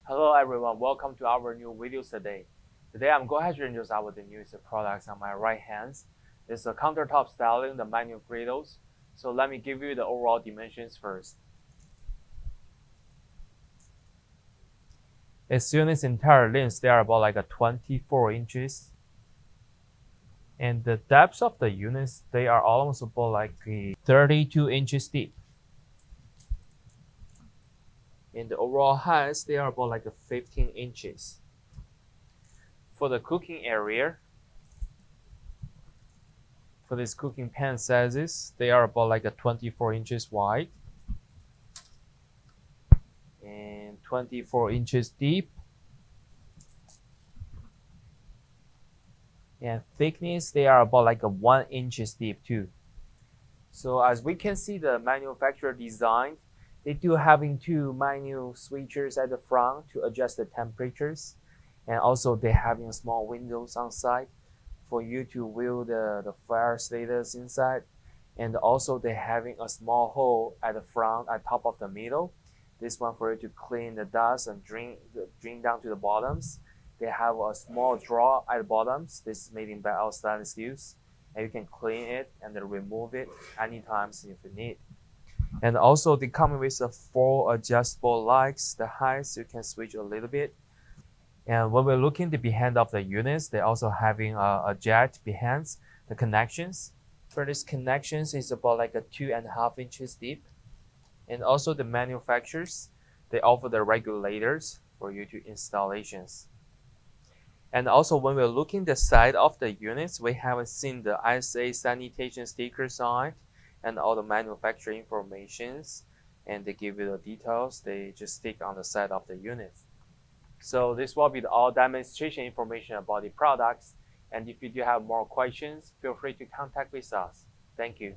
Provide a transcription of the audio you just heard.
Hello everyone, welcome to our new videos today. Today I'm going to introduce the newest products on my right hand. It's a countertop styling, the manual griddles. So let me give you the overall dimensions first. Its unit's entire length, they are about like a 24 inches. And the depths of the units, they are almost about like a 32 inches deep. And the overall height, they are about like a 15 inches. For the cooking area, for these cooking pan sizes, they are about like a 24 inches wide and 24 inches deep. And thickness, they are about like a 1 inches deep too. So as we can see, the manufacturer design, they do having two manual switches at the front to adjust the temperatures, and also they having small windows on side for you to view the fire status inside. And also they having a small hole at the front at top of the middle. This one for you to clean the dust and drain down to the bottoms. They have a small drawer at the bottoms. This is made in by stainless steel, and you can clean it and then remove it anytime if you need. And also they come with a 4 adjustable lights. The heights you can switch a little bit. And when we're looking the behind of the units, they're also having a jet behind the connections. For these connections, it's about like a 2.5 inches deep. And also the manufacturers, they offer the regulators for you to installations. And also when we're looking the side of the units, we haven't seen the ISA sanitation stickers on it and all the manufacturer informations, and they give you the details. They just stick on the side of the unit. So this will be the all demonstration information about the products. And if you do have more questions, feel free to contact with us. Thank you.